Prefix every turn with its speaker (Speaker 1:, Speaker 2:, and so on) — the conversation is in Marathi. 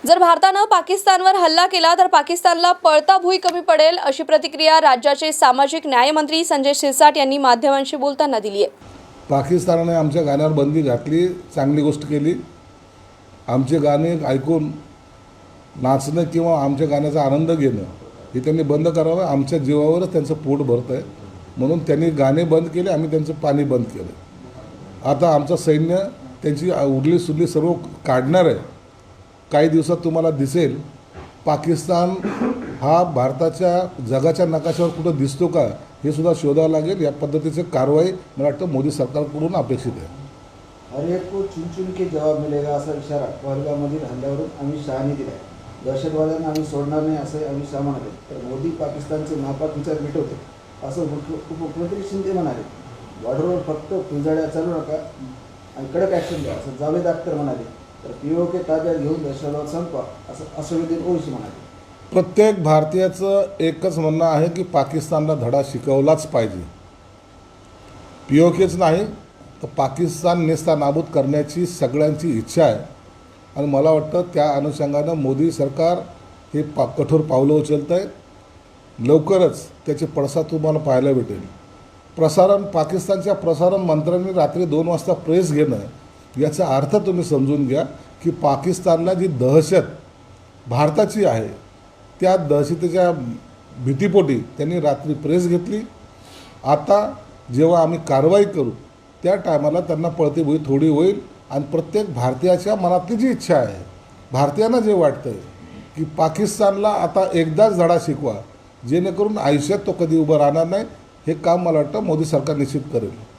Speaker 1: जर भारतानं पाकिस्तानवर हल्ला केला तर पाकिस्तानला पळता भुई कमी पडेल, अशी प्रतिक्रिया राज्याचे सामाजिक न्याय मंत्री संजय शिरसाट यांनी माध्यमांशी बोलताना दिली आहे।
Speaker 2: पाकिस्तानाने आमच्या गाण्यावर बंदी घातली, चांगली गोष्ट केली। आमचे गाणे ऐकून नाचणं किंवा आमच्या गाण्याचा आनंद घेणं हे त्यांनी बंद करावं। आमच्या जीवावरच त्यांचं पोट भरतं आहे, म्हणून त्यांनी गाणे बंद केले, आम्ही त्यांचं पाणी बंद केलं। आता आमचं सैन्य त्यांची उरली सुरली सर्व काढणार आहे। काही दिवसात तुम्हाला दिसेल पाकिस्तान हा भारताच्या जगाच्या नकाशावर कुठं दिसतो का हे सुद्धा शोधावं लागेल। या पद्धतीची कारवाई मला वाटतं मोदी सरकारकडून अपेक्षित आहे।
Speaker 3: हर एक को चुन चुन के जवाब मिलेगा असा इशारा पहलगाममधील हल्ल्यावरून अमित शहानी दिला आहे। दहशतवाद्यांना आम्ही सोडणार नाही असे अमित शहा म्हणाले, तर मोदी पाकिस्तानचे नापाक विचार मिटवते असं उपमुख्यमंत्री शिंदे म्हणाले। बॉर्डरवर फक्त फुलझड्या चालू नका आणि कडक ॲक्शन द्या असं जावेद अख्तर म्हणाले, तर पीओके ताब्यात घेऊन दहशतवाद संपवा असं असदुद्दीन ओवैसी म्हणाले।
Speaker 2: प्रत्येक भारतीयाचं एकच म्हणणं आहे की पाकिस्तानला धडा शिकवलाच पाहिजे। पीओकेच नाही तर पाकिस्तान नेस्तानाबूद करण्याची सगळ्यांची इच्छा आहे आणि मला वाटतं त्या अनुषंगानं मोदी सरकार हे कठोर पावलं उचलत आहे। लवकरच त्याचे पडसाद तुम्हाला पाहायला भेटेल। पाकिस्तानच्या प्रसारण मंत्र्यांनी रात्री 2 वाजता प्रेस घेणं याचा अर्थ तुम्ही समजून घ्या की पाकिस्तानला जी दहशत भारताची आहे त्या दहशतीच्या भीतीपोटी त्यांनी रात्री प्रेस घेतली। आता जेव्हा आम्ही कारवाई करू त्या टायमाला त्यांना पळती भुई थोडी होईल आणि प्रत्येक भारतीयाच्या मनातली जी इच्छा आहे, भारतीयांना जे वाटतं की पाकिस्तानला आता एकदाच धडा शिकवा जेणेकरून आयुष्यात तो कधी उभं राहणार नाही, हे काम मला वाटतं मोदी सरकार निश्चित करेल।